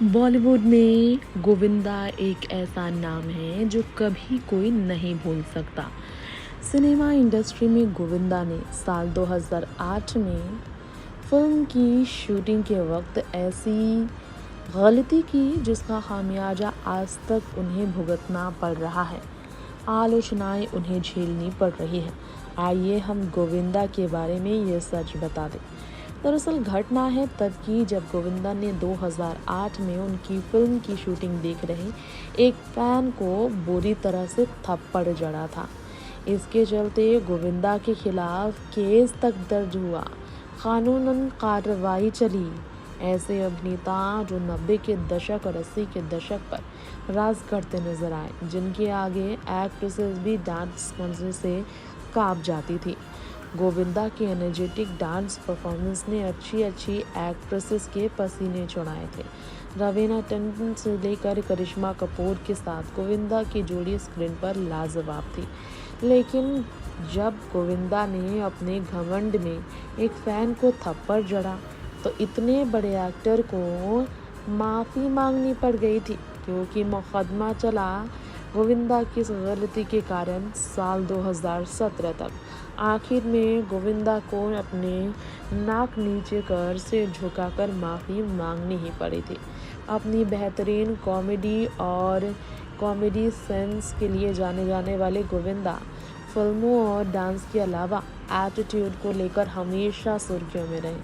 बॉलीवुड में गोविंदा एक ऐसा नाम है जो कभी कोई नहीं भूल सकता। सिनेमा इंडस्ट्री में गोविंदा ने साल 2008 में फिल्म की शूटिंग के वक्त ऐसी गलती की जिसका खामियाजा आज तक उन्हें भुगतना पड़ रहा है। आलोचनाएं उन्हें झेलनी पड़ रही है। आइए हम गोविंदा के बारे में ये सच बता दें। दरअसल घटना है तब की जब गोविंदा ने 2008 में उनकी फिल्म की शूटिंग देख रहे एक फैन को बुरी तरह से थप्पड़ जड़ा था। इसके चलते गोविंदा के खिलाफ केस तक दर्ज हुआ, कानूनन कार्रवाई चली। ऐसे अभिनेता जो 90 के दशक और 80 के दशक पर राज करते नजर आए, जिनके आगे एक्ट्रेसेस भी डांस करने से कांप जाती थी। गोविंदा के एनर्जेटिक डांस परफॉर्मेंस ने अच्छी एक्ट्रेसेस के पसीने छुड़ाए थे। रवीना टंडन से लेकर करिश्मा कपूर के साथ गोविंदा की जोड़ी स्क्रीन पर लाजवाब थी। लेकिन जब गोविंदा ने अपने घमंड में एक फैन को थप्पड़ जड़ा तो इतने बड़े एक्टर को माफ़ी मांगनी पड़ गई थी, क्योंकि मुकदमा चला गोविंदा की इस गलती के कारण साल 2017 तक। आखिर में गोविंदा को अपने नाक नीचे कर सिर झुकाकर माफ़ी मांगनी ही पड़ी थी। अपनी बेहतरीन कॉमेडी सेंस के लिए जाने जाने वाले गोविंदा फिल्मों और डांस के अलावा एटीट्यूड को लेकर हमेशा सुर्खियों में रहे।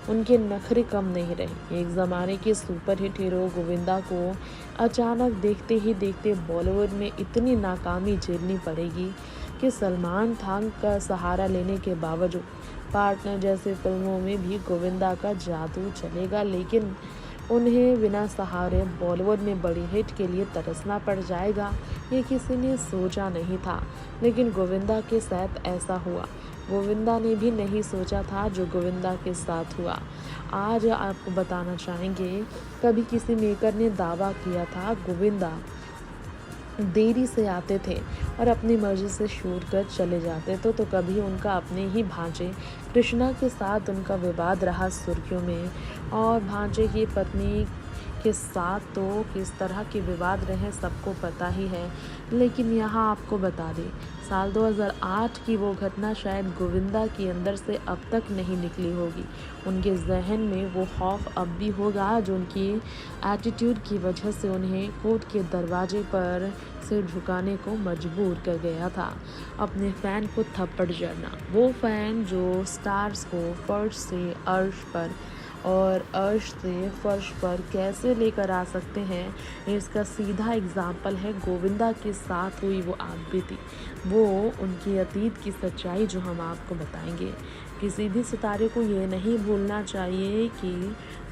उनके नखरे कम नहीं रहे। एक ज़माने के सुपरहिट हीरो गोविंदा को अचानक देखते ही देखते बॉलीवुड में इतनी नाकामी झेलनी पड़ेगी कि सलमान खान का सहारा लेने के बावजूद पार्टनर जैसे फिल्मों में भी गोविंदा का जादू चलेगा, लेकिन उन्हें बिना सहारे बॉलीवुड में बड़ी हिट के लिए तरसना पड़ जाएगा, ये किसी ने सोचा नहीं था। लेकिन गोविंदा के साथ ऐसा हुआ। गोविंदा ने भी नहीं सोचा था जो गोविंदा के साथ हुआ। आज आपको बताना चाहेंगे, कभी किसी मेकर ने दावा किया था गोविंदा देरी से आते थे और अपनी मर्जी से शूट कर चले जाते तो कभी उनका अपने ही भांजे कृष्णा के साथ उनका विवाद रहा सुर्खियों में, और भांजे की पत्नी के साथ तो किस तरह के विवाद रहे सबको पता ही है। लेकिन यहाँ आपको बता दें, साल 2008 की वो घटना शायद गोविंदा के अंदर से अब तक नहीं निकली होगी। उनके जहन में वो खौफ अब भी होगा जो उनकी एटीट्यूड की वजह से उन्हें कोर्ट के दरवाजे पर सिर झुकाने को मजबूर कर गया था। अपने फ़ैन को थप्पड़ जड़ना, वो फ़ैन जो स्टार्स को फर्श से अर्श पर और अर्श से फर्श पर कैसे लेकर आ सकते हैं, इसका सीधा एग्जाम्पल है गोविंदा के साथ हुई वो आपबीती, वो उनकी अतीत की सच्चाई जो हम आपको बताएंगे। किसी भी सितारे को ये नहीं भूलना चाहिए कि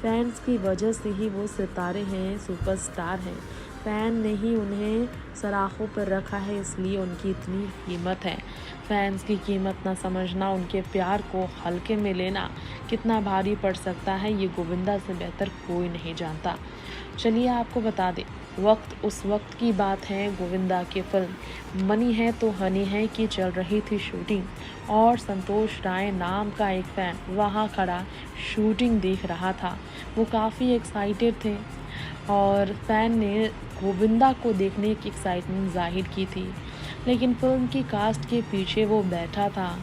फैंस की वजह से ही वो सितारे हैं, सुपरस्टार हैं। फ़ैन ने ही उन्हें सराखों पर रखा है, इसलिए उनकी इतनी कीमत है। फैंस की कीमत ना समझना, उनके प्यार को हल्के में लेना कितना भारी पड़ सकता है, ये गोविंदा से बेहतर कोई नहीं जानता। चलिए आपको बता दें, उस वक्त की बात है, गोविंदा की फिल्म मनी है तो हनी है की चल रही थी शूटिंग, और संतोष राय नाम का एक फ़ैन वहाँ खड़ा शूटिंग देख रहा था। वो काफ़ी एक्साइटेड थे और फ़ैन ने गोविंदा को देखने की एक्साइटमेंट जाहिर की थी। लेकिन फिल्म की कास्ट के पीछे वो बैठा था,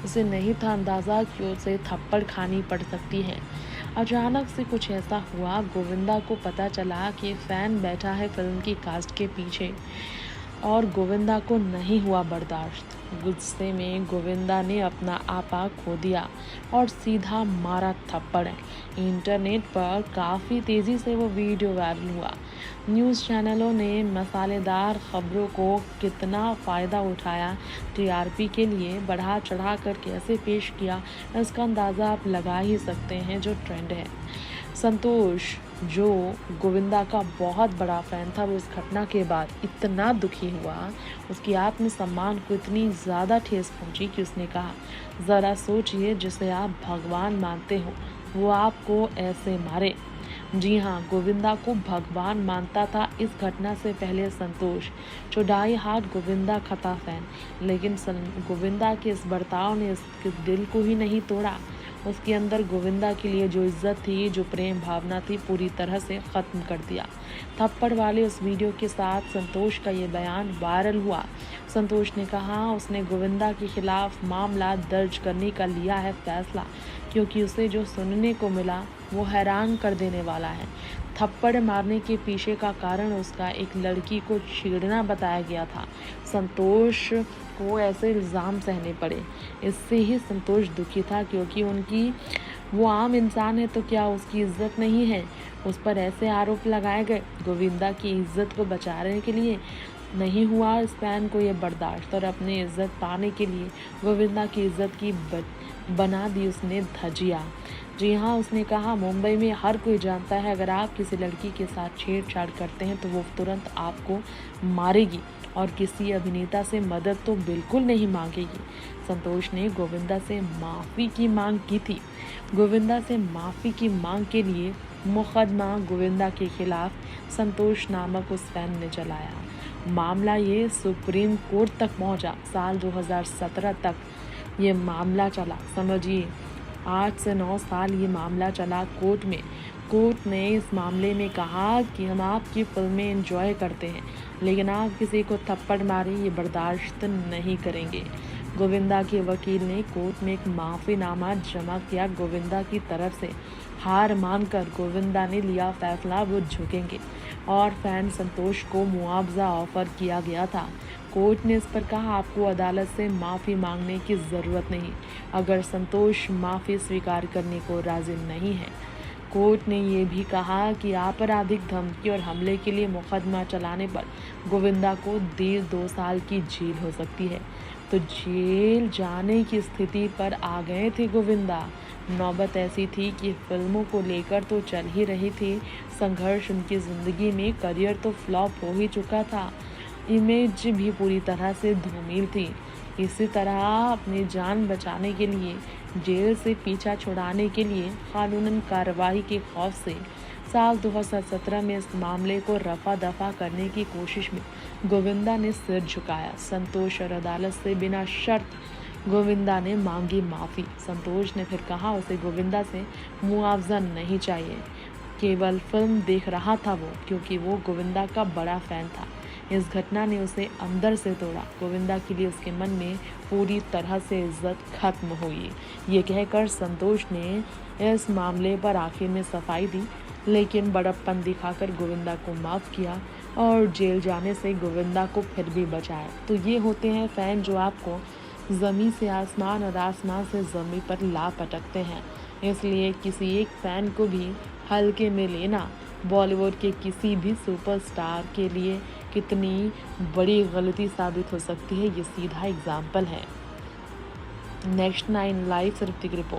उसे नहीं था अंदाज़ा कि उसे थप्पड़ खानी पड़ सकती है। अचानक से कुछ ऐसा हुआ, गोविंदा को पता चला कि फ़ैन बैठा है फिल्म की कास्ट के पीछे, और गोविंदा को नहीं हुआ बर्दाश्त। गुस्से में गोविंदा ने अपना आपा खो दिया और सीधा मारा थप्पड़। इंटरनेट पर काफ़ी तेज़ी से वो वीडियो वायरल हुआ। न्यूज़ चैनलों ने मसालेदार खबरों को कितना फ़ायदा उठाया, टीआरपी के लिए बढ़ा चढ़ा कर कैसे पेश किया, इसका अंदाज़ा आप लगा ही सकते हैं जो ट्रेंड है। संतोष, जो गोविंदा का बहुत बड़ा फ़ैन था, वो इस घटना के बाद इतना दुखी हुआ, उसकी आत्मसम्मान को इतनी ज़्यादा ठेस पहुंची कि उसने कहा, ज़रा सोचिए, जिसे आप भगवान मानते हो वो आपको ऐसे मारे। जी हाँ, गोविंदा को भगवान मानता था इस घटना से पहले संतोष, जो डाई हार्ट गोविंदा का था फ़ैन। लेकिन गोविंदा के इस बर्ताव ने इसके दिल को ही नहीं तोड़ा, उसके अंदर गोविंदा के लिए जो इज्जत थी, जो प्रेम भावना थी, पूरी तरह से ख़त्म कर दिया। थप्पड़ वाले उस वीडियो के साथ संतोष का ये बयान वायरल हुआ। संतोष ने कहा उसने गोविंदा के खिलाफ मामला दर्ज करने का लिया है फैसला, क्योंकि उसे जो सुनने को मिला वो हैरान कर देने वाला है। थप्पड़ मारने के पीछे का कारण उसका एक लड़की को छेड़ना बताया गया था। संतोष को ऐसे इल्ज़ाम सहने पड़े। इससे ही संतोष दुखी था, क्योंकि वो आम इंसान है तो क्या उसकी इज्जत नहीं है। उस पर ऐसे आरोप लगाए गए। गोविंदा की इज्जत को बचाने के लिए नहीं हुआ इस फैन को ये बर्दाश्त, और अपनी इज्जत पाने के लिए गोविंदा की इज्जत की बना दी उसने धजिया। जी हाँ, उसने कहा मुंबई में हर कोई जानता है अगर आप किसी लड़की के साथ छेड़छाड़ करते हैं तो वो तुरंत आपको मारेगी और किसी अभिनेता से मदद तो बिल्कुल नहीं मांगेगी। संतोष ने गोविंदा से माफ़ी की मांग की थी। गोविंदा से माफ़ी की मांग के लिए मुकदमा गोविंदा के खिलाफ संतोष नामक उस फैन ने चलाया। मामला ये सुप्रीम कोर्ट तक पहुंचा। साल 2017 तक ये मामला चला। समझिए 8 से 9 साल ये मामला चला कोर्ट में। कोर्ट ने इस मामले में कहा कि हम आपकी फिल्में एंजॉय करते हैं, लेकिन आप किसी को थप्पड़ मारे ये बर्दाश्त नहीं करेंगे। गोविंदा के वकील ने कोर्ट में एक माफ़ीनामा जमा किया। गोविंदा की तरफ से हार मानकर गोविंदा ने लिया फैसला वो झुकेंगे और फैन संतोष को मुआवजा ऑफर किया गया था। कोर्ट ने इस पर कहा आपको अदालत से माफ़ी मांगने की ज़रूरत नहीं अगर संतोष माफ़ी स्वीकार करने को राज़ी नहीं है। कोर्ट ने ये भी कहा कि आपराधिक धमकी और हमले के लिए मुकदमा चलाने पर गोविंदा को 1.5-2 साल की जेल हो सकती है। तो जेल जाने की स्थिति पर आ गए थे गोविंदा। नौबत ऐसी थी कि फिल्मों को लेकर तो चल ही रही थी संघर्ष उनकी ज़िंदगी में। करियर तो फ्लॉप हो ही चुका था, इमेज भी पूरी तरह से धूमिल थी। इसी तरह अपनी जान बचाने के लिए, जेल से पीछा छुड़ाने के लिए कानूनन कार्रवाई के खौफ से साल 2017 में इस मामले को रफा दफा करने की कोशिश में गोविंदा ने सिर झुकाया। संतोष और अदालत से बिना शर्त गोविंदा ने मांगी माफ़ी। संतोष ने फिर कहा उसे गोविंदा से मुआवजा नहीं चाहिए, केवल फिल्म देख रहा था वो, क्योंकि वो गोविंदा का बड़ा फ़ैन था। इस घटना ने उसे अंदर से तोड़ा। गोविंदा के लिए उसके मन में पूरी तरह से इज्जत खत्म हुई। ये कहकर संतोष ने इस मामले पर आखिर में सफाई दी, लेकिन बड़प्पन दिखाकर गोविंदा को माफ़ किया और जेल जाने से गोविंदा को फिर भी बचाया। तो ये होते हैं फ़ैन जो आपको ज़मीन से आसमान और आसमान से ज़मीन पर ला पटकते हैं। इसलिए किसी एक फ़ैन को भी हल्के में लेना बॉलीवुड के किसी भी सुपरस्टार के लिए कितनी बड़ी गलती साबित हो सकती है, ये सीधा एग्जाम्पल है। नेक्स्ट 9 लाइव से ऋतिक रिपोर्ट।